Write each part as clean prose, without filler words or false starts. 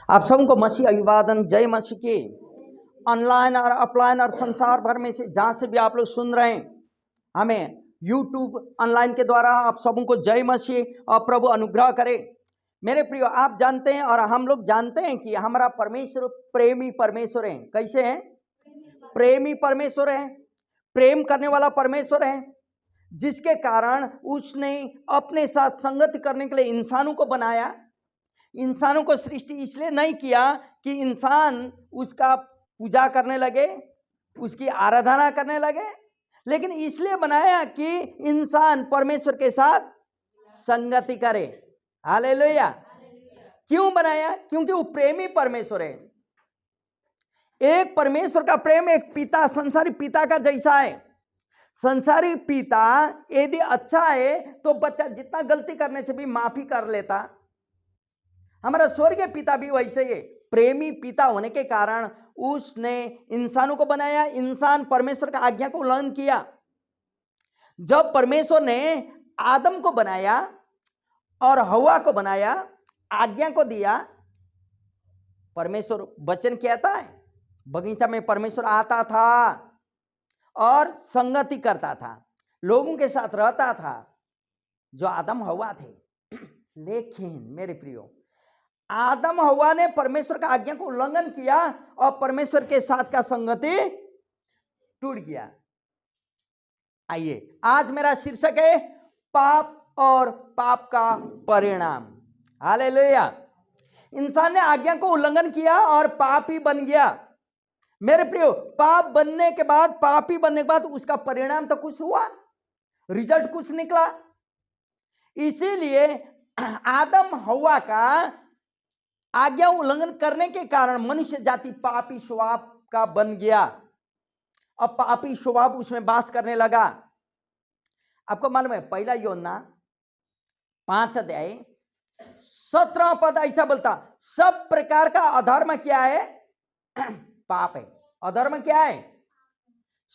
आप सबको मसीह अभिवादन, जय मसीह की। ऑनलाइन और ऑफलाइन और संसार भर में से जहाँ से भी आप लोग सुन रहे हैं, हमें यूट्यूब ऑनलाइन के द्वारा आप सबको जय मसीह और प्रभु अनुग्रह करे। मेरे प्रियो, आप जानते हैं और हम लोग जानते हैं कि हमारा परमेश्वर प्रेमी परमेश्वर है। कैसे हैं? प्रेमी परमेश्वर है, प्रेम करने वाला परमेश्वर है, जिसके कारण उसने अपने साथ संगति करने के लिए इंसानों को बनाया। इंसानों को सृष्टि इसलिए नहीं किया कि इंसान उसका पूजा करने लगे, उसकी आराधना करने लगे, लेकिन इसलिए बनाया कि इंसान परमेश्वर के साथ संगति करे। हालेलुया। क्यों बनाया? क्योंकि वो प्रेमी परमेश्वर है। एक परमेश्वर का प्रेम एक पिता, संसारी पिता का जैसा है। संसारी पिता यदि अच्छा है तो बच्चा जितना गलती करने से भी माफी कर लेता। हमारा स्वर्गीय पिता भी वैसे ही प्रेमी पिता होने के कारण उसने इंसानों को बनाया। इंसान परमेश्वर का आज्ञा को उल्लंघन किया। जब परमेश्वर ने आदम को बनाया और हवा को बनाया, आज्ञा को दिया, परमेश्वर वचन कहता है बगीचा में परमेश्वर आता था और संगति करता था, लोगों के साथ रहता था जो आदम हवा थे। लेकिन मेरे प्रियो, आदम हवा ने परमेश्वर का आज्ञा को उल्लंघन किया और परमेश्वर के साथ का संगति टूट गया। आइए, आज मेरा शीर्षक है पाप और पाप का परिणाम। हालेलुया। इंसान ने आज्ञा को उल्लंघन किया और पापी बन गया। मेरे प्रियो, पाप बनने के बाद, पापी बनने के बाद उसका परिणाम तो कुछ हुआ, रिजल्ट कुछ निकला। इसीलिए आदम हवा का आज्ञा उल्लंघन करने के कारण मनुष्य जाति पापी स्वभाव का बन गया। अब पापी स्वभाव उसमें वास करने लगा। आपको मालूम है, पहला यूहन्ना 5 अध्याय 17 पद ऐसा बोलता, सब प्रकार का अधर्म क्या है? पाप है। अधर्म क्या है?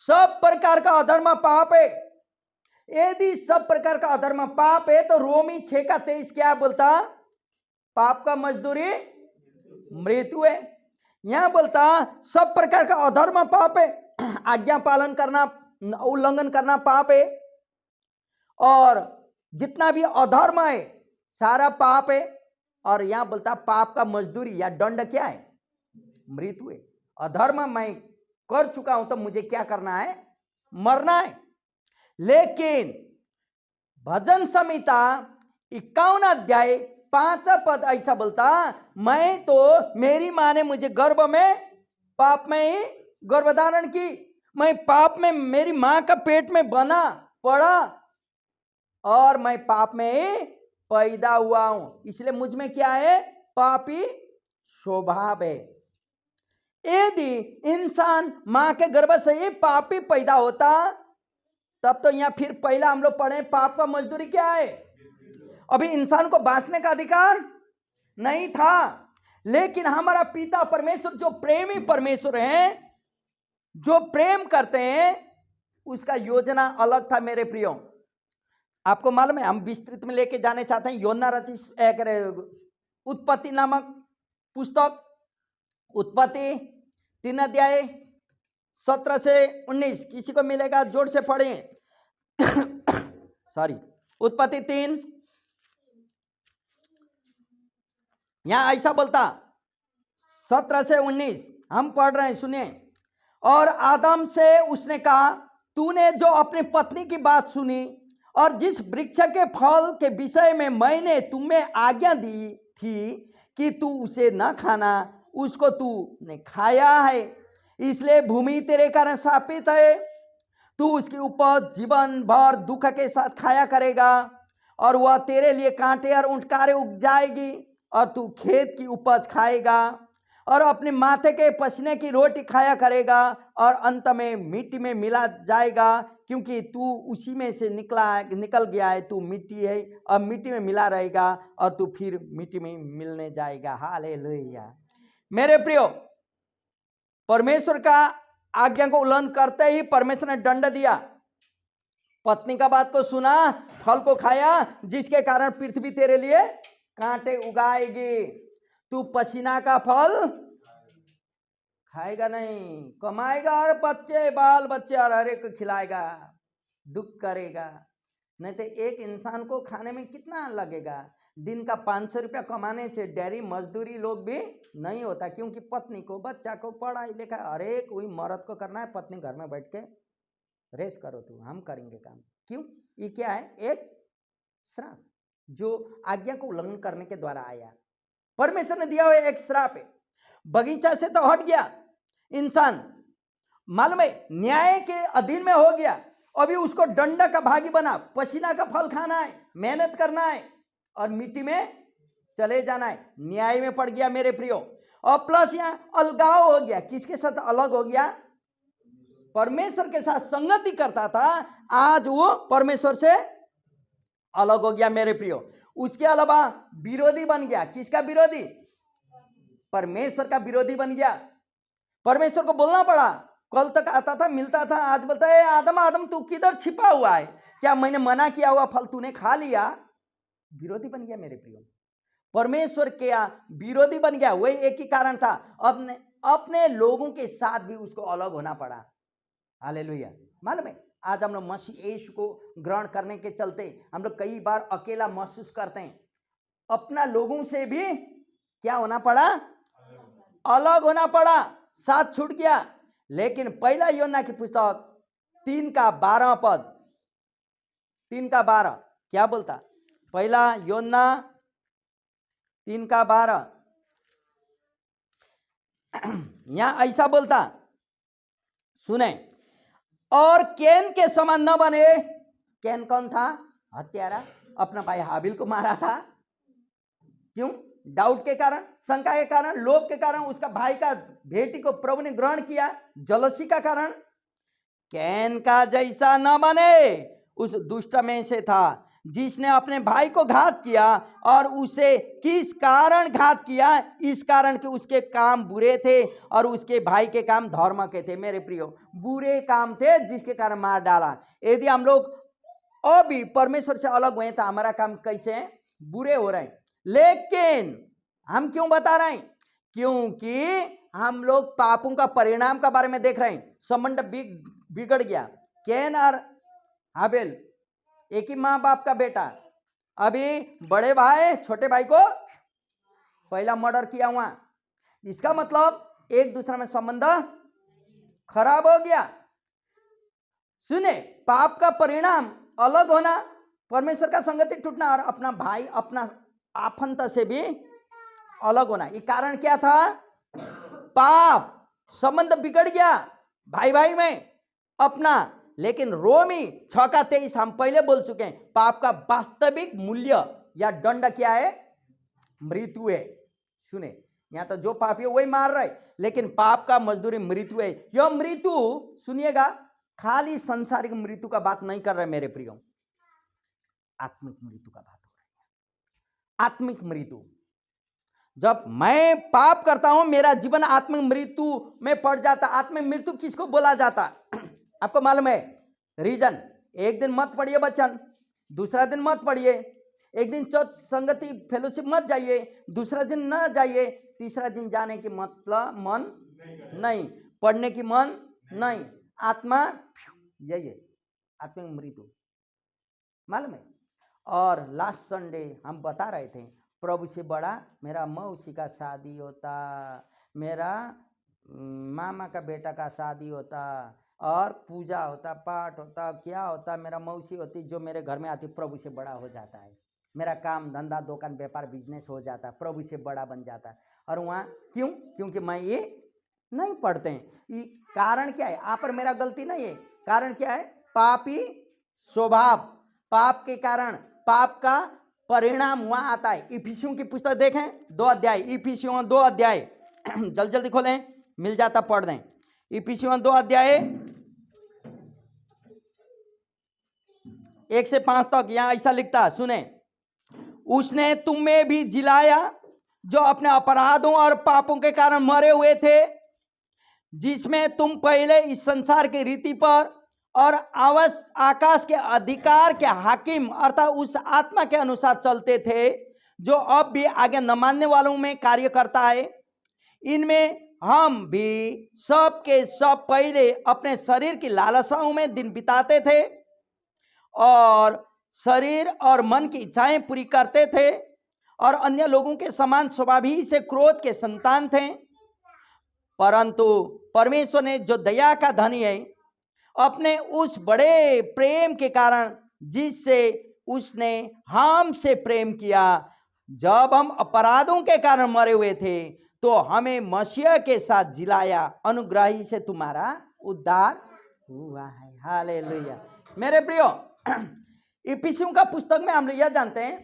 सब प्रकार का अधर्म पाप है। यदि सब प्रकार का अधर्म पाप है तो रोमी 6 का 23 क्या बोलता? पाप का मजदूरी मृत्यु है। यहां बोलता सब प्रकार का अधर्म पाप है। आज्ञा पालन करना, उल्लंघन करना पाप है, और जितना भी अधर्म है सारा पाप है। और यहां बोलता पाप का मजदूरी या दंड क्या है? मृत्यु है। अधर्म मैं कर चुका हूं तो मुझे क्या करना है? मरना है। लेकिन भजन संहिता 51 अध्याय 5 पद ऐसा बोलता, मैं तो, मेरी मां ने मुझे गर्भ में पाप में ही गर्भधारण की, मैं पाप में मेरी मां का पेट में बना पड़ा और मैं पाप में ही पैदा हुआ हूं। इसलिए मुझ में क्या है? पापी स्वभाव है। यदि इंसान मां के गर्भ से ही पापी पैदा होता तब तो यहां फिर पहला हम लोग पढ़े पाप का मजदूरी क्या है? अभी इंसान को बांचने का अधिकार नहीं था। लेकिन हमारा पिता परमेश्वर जो प्रेमी परमेश्वर है, जो प्रेम करते हैं, उसका योजना अलग था। मेरे प्रियो, आपको मालूम है, हम विस्तृत में लेके जाने चाहते हैं। यूहन्ना रचित उत्पत्ति नामक पुस्तक, उत्पत्ति 3 अध्याय 17 से 19, किसी को मिलेगा जोर से पढ़ें। सॉरी, उत्पत्ति 3, यहां ऐसा बोलता 17 से 19 हम पढ़ रहे हैं, सुनिए। और आदम से उसने कहा, तूने जो अपनी पत्नी की बात सुनी और जिस वृक्ष के फल के विषय में मैंने तुम्हें आज्ञा दी थी कि तू उसे न खाना, उसको तूने खाया है, इसलिए भूमि तेरे कारण शापित है। तू उसकी उपज जीवन भर दुख के साथ खाया करेगा और वह तेरे लिए कांटे और ऊंटकारे उग जाएगी, और तू खेत की उपज खाएगा और अपने माथे के पसीने की रोटी खाया करेगा और अंत में मिट्टी में मिला जाएगा, क्योंकि तू उसी में से निकल गया है। तू मिट्टी है और मिट्टी में मिला रहेगा और तू फिर मिट्टी में मिलने जाएगा। हालेलुया। मेरे प्रियो, परमेश्वर का आज्ञा को उल्लंघन करते ही परमेश्वर ने दंड दिया। पत्नी का बात को सुना, फल को खाया, जिसके कारण पृथ्वी तेरे लिए कांटे उगाएगी। तू पसीना का फल खाएगा नहीं, कमाएगा और बच्चे बाल बच्चे और हर एक को खिलाएगा, दुख करेगा। नहीं तो एक इंसान को खाने में कितना लगेगा? दिन का 500 रुपया कमाने से डेयरी मजदूरी लोग भी नहीं होता, क्योंकि पत्नी को बच्चा को पढ़ाई लिखाई हर एक वही मर्द को करना है। पत्नी घर में बैठ के रेस्ट करो, तू हम करेंगे काम। क्यों? ये क्या है? एक श्राप जो आज्ञा को उल्लंघन करने के द्वारा आया। परमेश्वर ने दिया हुआ एक श्राप है। बगीचा से तो हट गया इंसान, मालूम है, न्याय के अधीन में हो गया। अभी उसको दंड का भागी बना, पसीना का फल खाना है, मेहनत करना है और मिट्टी में चले जाना है, न्याय में पड़ गया मेरे प्रियो। और प्लस यहां अलगाव हो गया। किसके साथ अलग हो गया? परमेश्वर के साथ संगति करता था, आज वो परमेश्वर से अलग हो गया मेरे प्रियो। उसके अलावा विरोधी बन गया। किसका विरोधी? परमेश्वर का विरोधी बन गया। परमेश्वर को बोलना पड़ा। कल तक आता था, मिलता था, आज बोलता है आदम आदम तू किधर छिपा हुआ है? क्या मैंने मना किया हुआ फल तूने खा लिया? विरोधी बन गया मेरे प्रियो। परमेश्वर के विरोधी बन गया। वही एक ही कारण था, अपने लोगों के साथ भी उसको अलग होना पड़ा। हालेलुया। मालूम है, आज हम लोग मसीह यीशु को ग्रहण करने के चलते हम लोग कई बार अकेला महसूस करते हैं। अपना लोगों से भी क्या होना पड़ा? अलग होना पड़ा, साथ छूट गया। लेकिन पहला यूहन्ना की पुस्तक 3 का 12 पद, 3 का 12 क्या बोलता? पहला यूहन्ना 3 का 12 यहां ऐसा बोलता, सुने, और कैन के समान न बने। कैन कौन था? हत्यारा, अपना भाई हाबिल को मारा था। क्यों? डाउट के कारण, शंका के कारण, लोभ के कारण उसका भाई का बेटी को प्रभु ने ग्रहण किया, जलसी का कारण। कैन का जैसा न बने, उस दुष्ट में से था जिसने अपने भाई को घात किया। और उसे किस कारण घात किया? इस कारण कि उसके काम बुरे थे और उसके भाई के काम धर्म के थे। मेरे प्रियो, बुरे काम थे जिसके कारण मार डाला। यदि हम लोग अभी परमेश्वर से अलग हुए तो हमारा काम कैसे है? बुरे हो रहे हैं। लेकिन हम क्यों बता रहे हैं? क्योंकि हम लोग पापों का परिणाम का बारे में देख रहे हैं। संबंध बिगड़ गया। कैन और हाबिल एक ही माँ बाप का बेटा, अभी बड़े भाई छोटे भाई को पहला मर्डर किया हुआ। इसका मतलब एक दूसरे में संबंध खराब हो गया। सुने, पाप का परिणाम अलग होना, परमेश्वर का संगति टूटना और अपना भाई अपना आपंत से भी अलग होना। ये कारण क्या था? पाप, संबंध बिगड़ गया भाई भाई में अपना। लेकिन रोमी 6 का 23 हम पहले बोल चुके हैं, पाप का वास्तविक मूल्य या दंड क्या है? मृत्यु है। सुने, यहां तो जो पापी है वही मार रहे, लेकिन पाप का मजदूरी मृत्यु है। यह मृत्यु, सुनिएगा, खाली सांसारिक मृत्यु का बात नहीं कर रहे मेरे प्रियो, आत्मिक मृत्यु का बात हो रही है। आत्मिक मृत्यु, जब मैं पाप करता हूं मेरा जीवन आत्मिक मृत्यु में पड़ जाता। आत्मिक मृत्यु किसको बोला जाता? आपको मालूम है रीजन? एक दिन मत पढ़िए वचन, दूसरा दिन मत पढ़िए, एक दिन चर्च संगति फेलोशिप मत जाइए, दूसरा दिन न जाइए, तीसरा दिन जाने की मतलब मन नहीं, पढ़ने की मन नहीं, आत्मा, यही है आत्मिक मृत्यु। मालूम है? और लास्ट संडे हम बता रहे थे, प्रभु से बड़ा मेरा मौसी का शादी होता, मेरा मामा का बेटा का शादी होता, और पूजा होता, पाठ होता, क्या होता, मेरा मौसी होती जो मेरे घर में आती, प्रभु से बड़ा हो जाता है। मेरा काम धंधा दुकान व्यापार बिजनेस हो जाता, प्रभु से बड़ा बन जाता। और वहाँ क्यों? क्योंकि मैं ये नहीं पढ़ते हैं। ये कारण क्या है? आप पर मेरा गलती नहीं है। कारण क्या है? पापी स्वभाव, पाप के कारण पाप का परिणाम वहां आता है। इफिसियों की पुस्तक देखें 2 अध्याय, इफिसियों 2 अध्याय जल्दी जल्दी खोलें, मिल जाता पढ़ दें। इफिसियों 2 अध्याय 1 से 5 तक यहां ऐसा लिखता, सुने, उसने तुम्हें भी जिलाया जो अपने अपराधों और पापों के कारण मरे हुए थे, जिसमें तुम पहले इस संसार की रीति पर और आकाश के अधिकार के हाकिम अर्थात उस आत्मा के अनुसार चलते थे जो अब भी आगे न मानने वालों में कार्य करता है। इनमें हम भी सब के सब पहले अपने शरीर की लालसाओं में दिन बिताते थे और शरीर और मन की इच्छाएं पूरी करते थे और अन्य लोगों के समान स्वभाव ही से क्रोध के संतान थे। परंतु परमेश्वर ने जो दया का धनी है, अपने उस बड़े प्रेम के कारण जिससे उसने हमसे प्रेम किया, जब हम अपराधों के कारण मरे हुए थे तो हमें मसीह के साथ जिलाया, अनुग्रह ही से तुम्हारा उद्धार हुआ है। हालेलुया। मेरे प्रियो, इफिसियों का पुस्तक में हम लोग यह जानते हैं,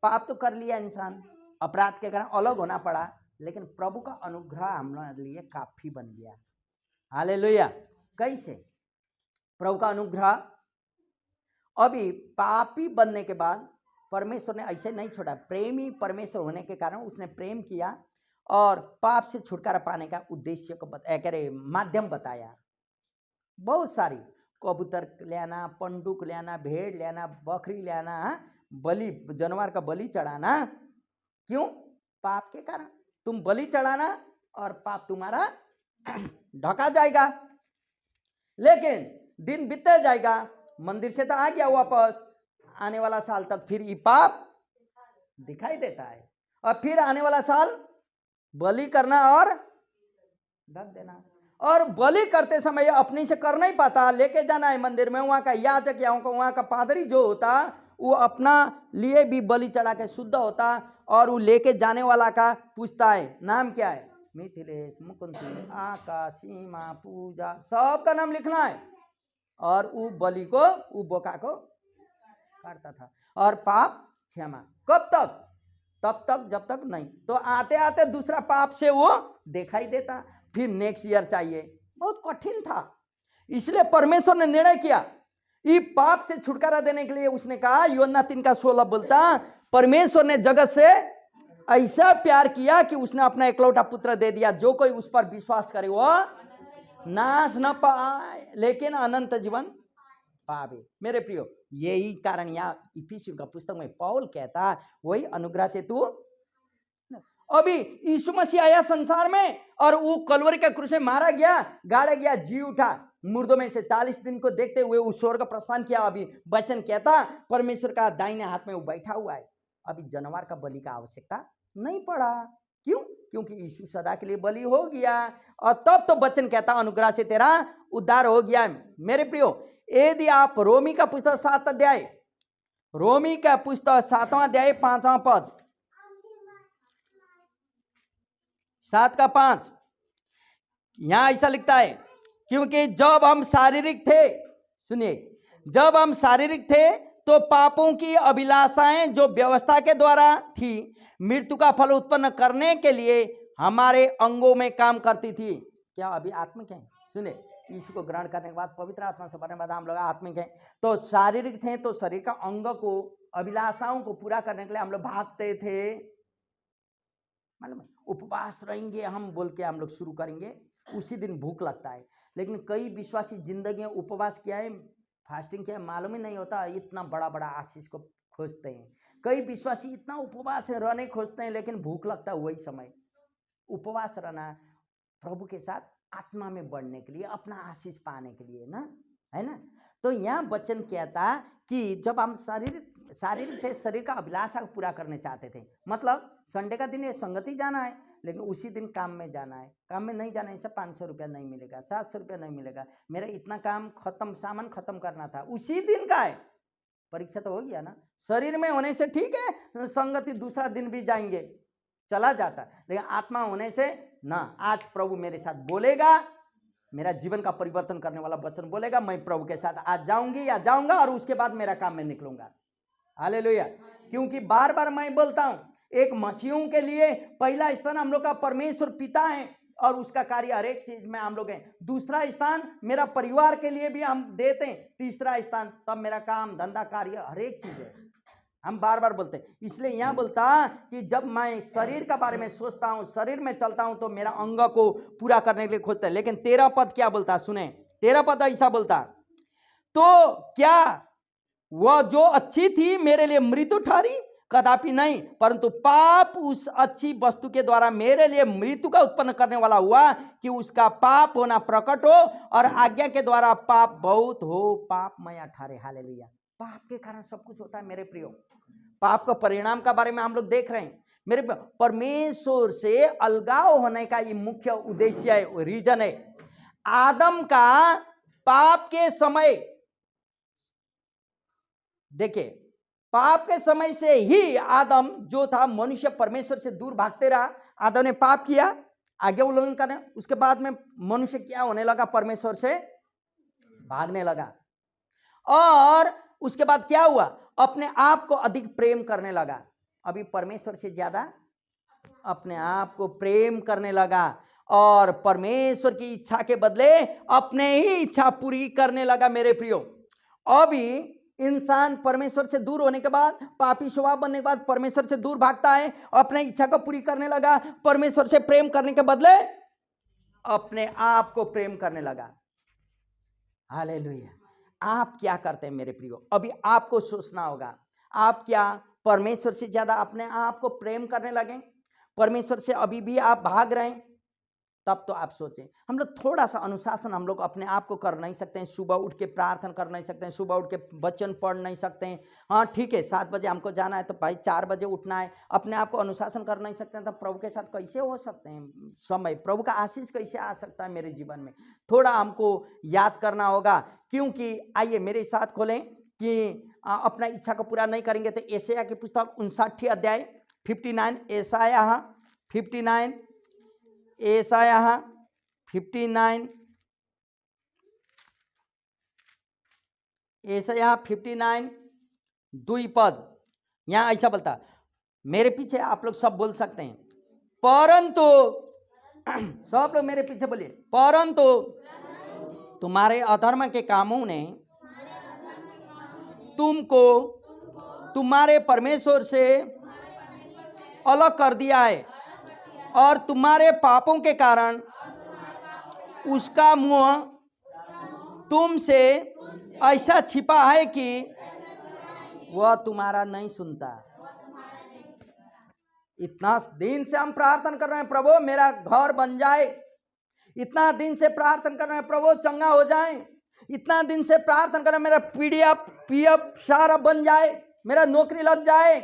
पाप तो कर लिया इंसान, अपराध के कारण अलग होना पड़ा, लेकिन प्रभु का अनुग्रह हमारे लिए काफी बन गया। हालेलुया। कैसे? प्रभु का अनुग्रह, अभी पापी बनने के बाद परमेश्वर ने ऐसे नहीं छोड़ा, प्रेमी परमेश्वर होने के कारण उसने प्रेम किया और पाप से छुटकारा पाने का उद्देश्य को माध्यम बताया। बहुत सारी कबूतर लेना, पंडुक लेना, भेड़ लेना, बकरी लेना, बलि जानवर का बलि चढ़ाना। क्यों? पाप के कारण। तुम बलि चढ़ाना और पाप तुम्हारा ढका जाएगा। लेकिन दिन बीतते जाएगा, मंदिर से तो आ गया वापस, आने वाला साल तक फिर ये पाप दिखाई देता है और फिर आने वाला साल बलि करना और ढक देना। और बलि करते समय अपने से कर नहीं पाता, लेके जाना है मंदिर में, वहां का याजक या वहां का पादरी जो होता वो अपना लिए भी बलि चढ़ा के शुद्ध होता और वो लेके जाने वाला का पूछता है नाम क्या है, मिथिलेश, मुकुंद, आकाश, सीमा, पूजा, सबका नाम लिखना है और वो बलि को, वो बोका को काटता था और पाप क्षमा। कब तक? तब तक जब तक नहीं तो आते आते दूसरा पाप से वो दिखाई देता, फिर नेक्स्ट ईयर चाहिए। बहुत कठिन था। इसलिए परमेश्वर ने निर्णय किया, ये पाप से छुटकारा देने के लिए उसने कहा, यूहन्ना 3:16 बोलता, परमेश्वर ने जगत से ऐसा प्यार किया कि उसने अपना एकलौता पुत्र दे दिया, जो कोई उस पर विश्वास करे वो नाश न पाए लेकिन अनंत जीवन पावे। मेरे प्रियो, यही कारण यहाँ इफिसियों का पुस्तक में पौल कहता, वही अनुग्रह से तू, अभी यीशु मसीह आया संसार में और वो कलवरी के क्रूस में मारा गया, गाड़ा गया, जी उठा मुर्दों में से, 40 दिन को देखते हुए उस स्वर्ग प्रस्थान किया। अभी वचन कहता परमेश्वर का दाहिने हाथ में वो बैठा हुआ है। अभी जानवर का बलि का आवश्यकता नहीं पड़ा। क्यों? क्योंकि यीशु सदा के लिए बलि हो गया और तब तो वचन कहता अनुग्रह से तेरा उद्धार हो गया। मेरे प्रियो, यदि आप रोमी का पुस्तक 7 अध्याय, रोमी का पुस्तक 7वां अध्याय 5वां पद, 7:5, यहां ऐसा लिखता है, क्योंकि जब हम शारीरिक थे, सुनिए, जब हम शारीरिक थे तो पापों की अभिलाषाएं जो व्यवस्था के द्वारा थी, मृत्यु का फल उत्पन्न करने के लिए हमारे अंगों में काम करती थी। क्या अभी आत्मिक हैं? सुने, यीशु को ग्रहण करने के बाद, पवित्र आत्मा से भरने के बाद हम लोग आत्मिक हैं। तो शारीरिक थे तो शरीर का अंग को, अभिलाषाओं को पूरा करने के लिए हम लोग भागते थे। मालूम, उपवास रहेंगे हम बोल के हम लोग शुरू करेंगे, उसी दिन भूख लगता है। लेकिन कई विश्वासी जिंदगी में उपवास किया है, फास्टिंग किया है, मालूम ही नहीं होता, इतना बड़ा बड़ा आशीष को खोजते हैं। कई विश्वासी इतना उपवास रहने खोजते हैं, लेकिन भूख लगता है वही समय। उपवास रहना प्रभु के साथ आत्मा में बढ़ने के लिए, अपना आशीष पाने के लिए ना, है ना। तो यहाँ वचन कहता कि जब हम शारीरिक थे, शरीर का अभिलाषा को पूरा करने चाहते थे, मतलब संडे का दिन ये संगति जाना है, लेकिन उसी दिन काम में जाना है, काम में नहीं जाना है, इससे 500 रुपया नहीं मिलेगा, 700 रुपया नहीं मिलेगा, मेरा इतना काम खत्म, सामान खत्म करना था, उसी दिन का है। परीक्षा तो हो गया ना। शरीर में होने से ठीक है, संगति दूसरा दिन भी जाएंगे, चला जाता, लेकिन आत्मा होने से ना, आज प्रभु मेरे साथ बोलेगा, मेरा जीवन का परिवर्तन करने वाला वचन बोलेगा, मैं प्रभु के साथ आज जाऊंगी या जाऊंगा और उसके बाद मेरा काम में निकलूंगा। हालेलुया। क्योंकि बार बार मैं बोलता हूं, एक मसीहों के लिए पहला स्थान हम लोग का परमेश्वर पिता है और उसका कार्य हर एक चीज में हम लोग हैं। दूसरा स्थान मेरा परिवार के लिए भी हम देते हैं। तीसरा स्थान तब मेरा काम धंधा कार्य हर एक चीज है, हम बार बार बोलते हैं। इसलिए यहाँ बोलता कि जब मैं शरीर का बारे में सोचता हूँ, शरीर में चलता हूँ, तो मेरा अंग को पूरा करने के लिए खोजता है। लेकिन 13 पद क्या बोलता, सुने, 13 पद ऐसा बोलता, तो क्या वह जो अच्छी थी मेरे लिए मृत्यु ठहरी, कदापि नहीं, परंतु पाप उस अच्छी वस्तु के द्वारा मेरे लिए मृत्यु का उत्पन्न करने वाला हुआ कि उसका पाप होना प्रकट हो और आज्ञा के द्वारा पाप बहुत हो पापमय ठहरे। हालेलुया। पाप के कारण सब कुछ होता है मेरे प्रियो। पाप का परिणाम का बारे में हम लोग देख रहे हैं मेरे परमेश्वर से अलगाव होने का ये मुख्य उद्देश्य है, रीजन है। आदम का पाप के समय, देखिए पाप के समय से ही आदम जो था मनुष्य परमेश्वर से दूर भागते रहा। आदम ने पाप किया, आज्ञा उल्लंघन करने, उसके बाद में मनुष्य क्या होने लगा, परमेश्वर से भागने लगा। और उसके बाद क्या हुआ, अपने आप को अधिक प्रेम करने लगा। अभी परमेश्वर से ज्यादा अपने आप को प्रेम करने लगा और परमेश्वर की इच्छा के बदले अपने ही इच्छा पूरी करने लगा मेरे प्रियो। अभी इंसान परमेश्वर से दूर होने के बाद, पापी स्वभाव बनने के बाद परमेश्वर से दूर भागता है, अपने इच्छा को पूरी करने लगा। परमेश्वर से प्रेम करने के बदले अपने आप को प्रेम करने लगा। हालेलुया। आप क्या करते हैं मेरे प्रियो? अभी आपको सोचना होगा, आप क्या परमेश्वर से ज्यादा अपने आप को प्रेम करने लगे? परमेश्वर से अभी भी आप भाग रहे हैं? तब तो आप सोचें। हम लोग थोड़ा सा अनुशासन हम लोग अपने आप को कर नहीं सकते हैं। सुबह उठ के प्रार्थना कर नहीं सकते हैं, सुबह उठ के वचन पढ़ नहीं सकते हैं। हाँ ठीक है, 7 बजे हमको जाना है तो भाई 4 बजे उठना है। अपने आप को अनुशासन कर नहीं सकते हैं तो प्रभु के साथ कैसे हो सकते हैं समय? प्रभु का आशीष कैसे आ सकता है मेरे जीवन में? थोड़ा हमको याद करना होगा। क्योंकि आइए मेरे साथ खोलें कि अपना इच्छा को पूरा नहीं करेंगे तो यशायाह की पुस्तक 59 अध्याय 59, यशायाह 59, यशायाह 59, यशायाह 59 2 पद। यहां ऐसा बोलता, मेरे पीछे आप लोग सब बोल सकते हैं, परंतु सब लोग मेरे पीछे बोलिए, परंतु तुम्हारे अधर्म के कामों ने तुमको तुम्हारे परमेश्वर से अलग कर दिया है और तुम्हारे पापों के कारण उसका मुंह तुमसे ऐसा छिपा है कि वह तुम्हारा नहीं सुनता। इतना दिन से हम प्रार्थना कर रहे हैं, प्रभु मेरा घर बन जाए। इतना दिन से प्रार्थना कर रहे हैं, प्रभु चंगा हो जाए। इतना दिन से प्रार्थना कर रहे हैं, मेरा पीएफ सारा बन जाए, मेरा नौकरी लग जाए,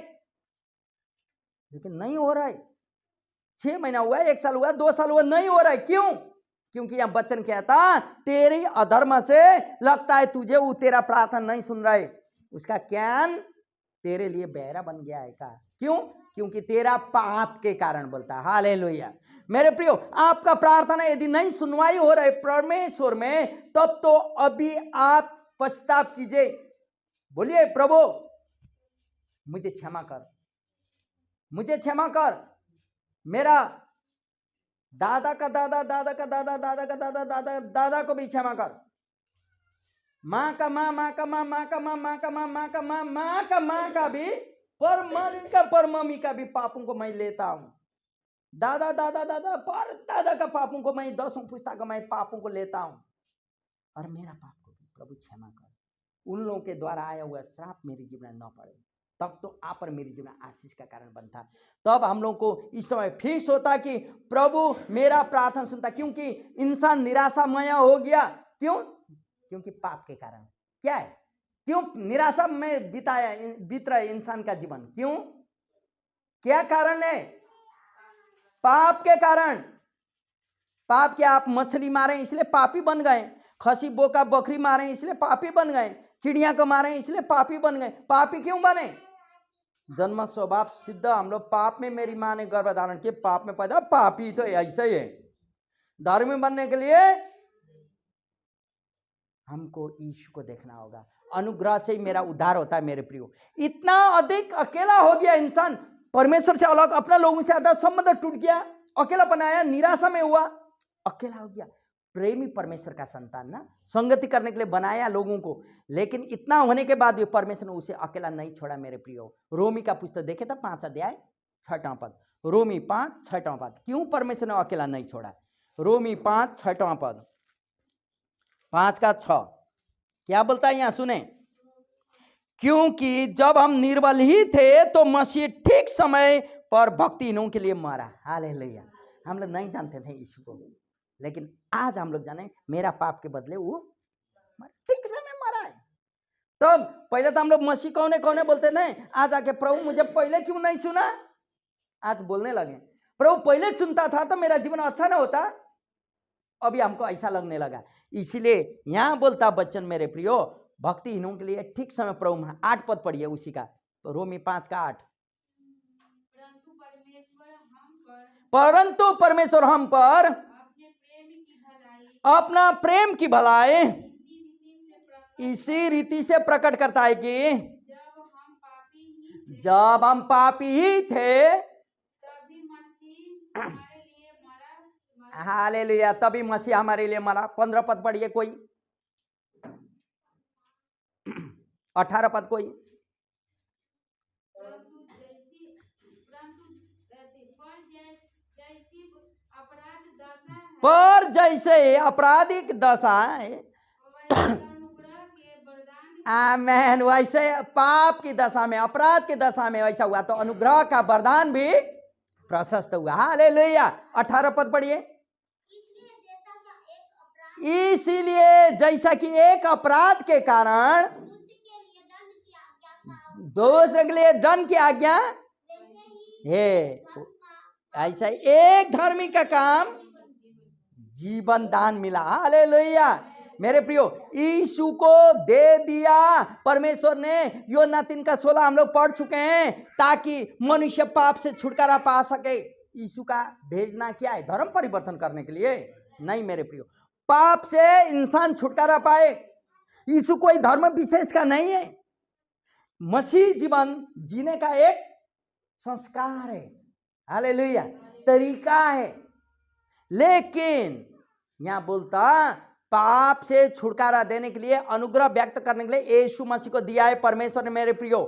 लेकिन नहीं हो रहा है। 6 महीना हुआ, 1 साल हुआ, 2 साल हुआ, नहीं हो रहा है। क्यों? क्योंकि यह वचन कहता तेरी अधर्म से लगता है तुझे वो तेरा प्रार्थना नहीं सुन रहा है। उसका ज्ञान तेरे लिए बहरा बन गया है का? क्यों? क्योंकि तेरा पाप के कारण बोलता। हालेलुया। मेरे प्रियो, आपका प्रार्थना यदि नहीं सुनवाई हो रही परमेश्वर में, तब तो अभी आप पछताप कीजिए। बोलिए प्रभु मुझे क्षमा कर, मुझे क्षमा कर। मेरा दादा का दादा, दादा का दादा, दादा का दादा, दादा दादा को भी क्षमा कर। माँ का माँ, माँ का माँ, माँ का माँ, माँ का माँ, माँ का माँ, माँ का माँ का भी, पर मम्मी का भी पापों को मैं लेता हूँ। दादा दादा दादा पर दादा का पापों को मैं 10 पुस्तक मैं पापों को लेता हूँ, और मेरा पाप को भी प्रभु क्षमा कर। उन लोगों के द्वारा आया हुआ श्राप मेरे जीवन में न पड़े, तब तो आप और मेरे जीवन आशीष का कारण बनता। तब हम लोग को इस समय फिक्स होता कि प्रभु मेरा प्रार्थना सुनता। क्योंकि इंसान निराशामय हो गया। क्यों? क्योंकि पाप के कारण। क्या है? क्यों निराशा में बीत रहा है इंसान का जीवन? क्यों? क्या कारण है? पाप के कारण। पाप क्या? आप मछली मारे इसलिए पापी बन गए, खसी बोका बकरी मारे इसलिए पापी बन गए, चिड़िया को मारे इसलिए पापी बन गए। पापी क्यों बने? जन्म स्वभाव सिद्ध हम लोग पाप में, मेरी माँ ने गर्भ धारण किया, पाप में पैदा, पापी तो ऐसा ही है। धर्मी बनने के लिए हमको यीशु को देखना होगा। अनुग्रह से ही मेरा उद्धार होता है मेरे प्रियो। इतना अधिक अकेला हो गया इंसान, परमेश्वर से अलग, अपना लोगों से ज्यादा संबंध टूट गया, अकेला बनाया, निराशा में हुआ, अकेला हो गया। प्रेमी परमेश्वर का संतान ना, संगति करने के लिए बनाया लोगों को, लेकिन इतना होने के बाद भी परमेश्वर ने उसे अकेला नहीं छोड़ा मेरे प्रियो। रोमी का पुस्तक देखे था 5 अध्याय 6वां पद, रोमी 5 6वां पद। क्यों परमेश्वर ने अकेला नहीं छोड़ा? रोमी 5 6वां पद, 5 का 6 क्या बोलता है यहां सुने। क्योंकि जब हम निर्बल ही थे तो मसीह ठीक समय पर भक्तिहीनों के लिए मरा। हालेलुया। हम लोग नहीं जानते थे यीशु को, लेकिन आज हम लोग जाने मेरा पाप के बदले वो ठीक समय मरा है। तब पहले तो हम लोग मसीह कौन है बोलते नहीं, आज आके प्रभु मुझे पहले क्यों नहीं चुना। आज बोलने लगे प्रभु पहले चुनता था तो मेरा जीवन अच्छा ना होता। अभी हमको ऐसा लगने लगा, इसीलिए यहां बोलता वचन मेरे प्रियो, भक्तिहीनों के लिए ठीक समय प्रभु। 8 पद पढ़िए उसी का, तो रोमी 5:8। परंतु परमेश्वर हम पर अपना प्रेम की भलाई इसी रीति से प्रकट करता है कि जब हम पापी ही थे हालेलुया तभी मसीह हमारे लिए मरा। 15 पद पढ़िए कोई, 18 पद कोई। पर जैसे आपराधिक दशा है आमेन, वैसे पाप की दशा में, अपराध की दशा में वैसा हुआ तो अनुग्रह का वरदान भी प्रशस्त हुआ। हालेलुया। 18 पद पढ़िए। इसीलिए जैसा कि एक अपराध के कारण दूसरे के लिए दंड की आज्ञा है, ऐसा एक धर्मी का काम जीवन दान मिला। हालेलुया। मेरे प्रियो, यीशु को दे दिया परमेश्वर ने। यूहन्ना 3:16 हम लोग पढ़ चुके हैं, ताकि मनुष्य पाप से छुटकारा पा सके। यीशु का भेजना क्या है? धर्म परिवर्तन करने के लिए नहीं मेरे प्रियो, पाप से इंसान छुटकारा पाए। यीशु कोई धर्म विशेष का नहीं है, मसीह जीवन जीने का एक संस्कार है। हालेलुया, तरीका है। लेकिन यहां बोलता पाप से छुटकारा देने के लिए, अनुग्रह व्यक्त करने के लिए यीशु मसीह को दिया है परमेश्वर ने। मेरे प्रियो,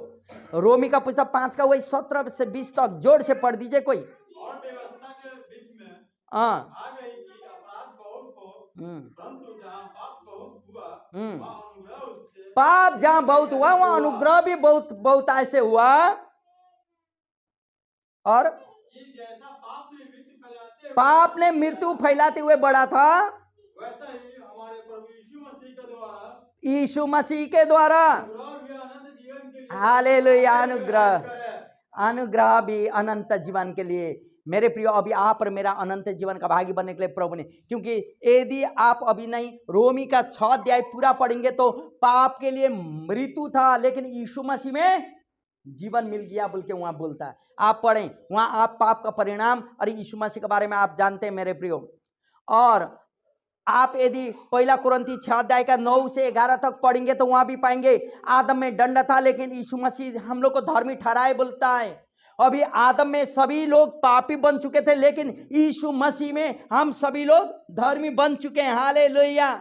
रोमी का पुस्तक 5 का वही 17 से 20 तक जोर से पढ़ दीजिए कोई। और व्यवस्था के बीच में हाँ, आ गई कि अपराध बहुत हो, परंतु जहाँ पाप बहुत हुआ वहाँ अनुग्रह उससे, पाप जहां बहुत हुआ वहां अनुग्रह भी बहुत बहुत ऐसे हुआ। और जैसा पाप ने मृत्यु फैलाते हुए बढ़ा था, वैसा ही हमारे प्रभु यीशु मसीह के द्वारा, यीशु मसीह के द्वारा अनंत जीवन के लिए, हालेलुया, अनुग्रह भी अनंत जीवन के लिए। मेरे प्रियो, अभी आप और मेरा अनंत जीवन का भागी बनने के लिए प्रभु ने, क्योंकि यदि आप अभी नहीं रोमी का 6 अध्याय पूरा पढ़ेंगे तो पाप के लिए मृत्यु था, लेकिन यीशु मसीह में जीवन मिल गया बोल के वहां बोलता है। आप पढ़ें वहां, आप पाप का परिणाम और यीशु मसीह के बारे में आप जानते हैं मेरे प्रियो। और आप यदि 1 कुरिन्थी 6 अध्याय का 9 से 11 तक पढ़ेंगे तो वहां भी पाएंगे आदम में दंड था, लेकिन यीशु मसीह हम लोग को धर्मी ठहराए बोलता है। अभी आदम में सभी लोग पापी बन चुके थे, लेकिन यीशु मसीह में हम सभी लोग धर्मी बन चुके हैं। हालेलुया।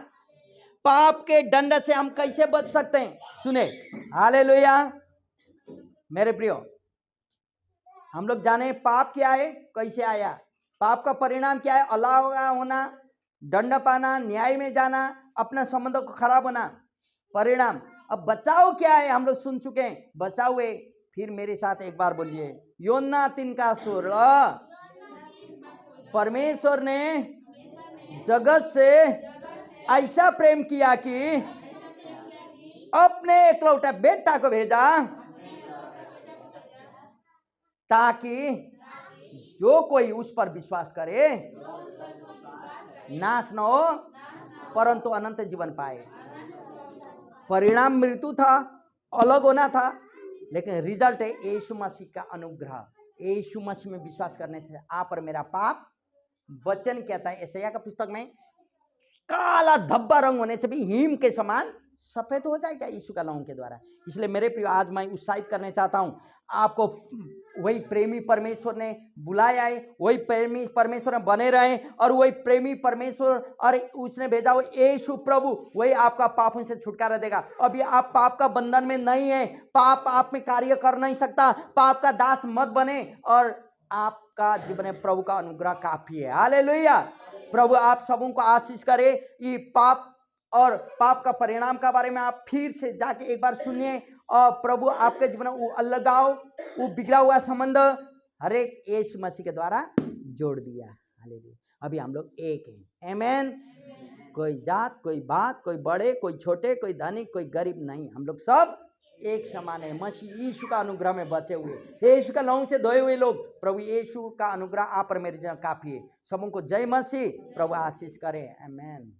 पाप के दंड से हम कैसे बच सकते हैं? सुने, हालेलुया। मेरे प्रियो, हम लोग जाने पाप क्या है, कैसे आया, पाप का परिणाम क्या है? अल्लाह होना, दंड पाना, न्याय में जाना, अपना संबंधों को खराब होना, परिणाम। अब बचाव क्या है? हम लोग सुन चुके हैं बचाव है। फिर मेरे साथ एक बार बोलिए, यूहन्ना 3:16, परमेश्वर ने जगत से ऐसा प्रेम किया कि अपने एकलौता बेटा को भेजा, ताकि जो कोई उस पर विश्वास करे नाश न हो परंतु अनंत जीवन पाए। परिणाम मृत्यु था, अलग होना था, लेकिन रिजल्ट है यीशु मसीह का अनुग्रह। यीशु मसीह में विश्वास करने से आप और मेरा पाप, वचन कहता है यशायाह का पुस्तक में, काला धब्बा रंग होने से भी हिम के समान सफेद हो जाएगा यीशु का लहू के द्वारा। इसलिए मेरे प्रिय, आज मैं उत्साहित करने चाहता हूं आपको, वही प्रेमी परमेश्वर ने बुलाया है, वही प्रेमी परमेश्वर में बने रहे, और वही प्रेमी परमेश्वर और उसने भेजा वो यीशु प्रभु, वही आपका पापों से छुटकारा देगा। अभी आप पाप का बंधन में नहीं है, पाप आप में कार्य कर नहीं सकता, पाप का दास मत बने, और आपका जीवन में प्रभु का अनुग्रह काफी है। हालेलुया। प्रभु आप सबों को आशीष करे। ये पाप और पाप का परिणाम के बारे में आप फिर से जाके एक बार सुनिए और प्रभु आपके जीवन में वो अलगाव, वो बिगड़ा हुआ संबंध हर एक यीशु मसीह के द्वारा जोड़ दिया। हालेलुया। अभी हम लोग एक हैं। आमेन। कोई जात, कोई बात, कोई बड़े, कोई छोटे, कोई धनिक, कोई गरीब नहीं, हम लोग सब एक समान है। मसीह यीशु का अनुग्रह में बचे हुए, यीशु का लहू से धोए हुए लोग। प्रभु यीशु का अनुग्रह आप पर मेरे जन काफी है। सबों को जय मसीह। प्रभु आशीष करे। आमेन।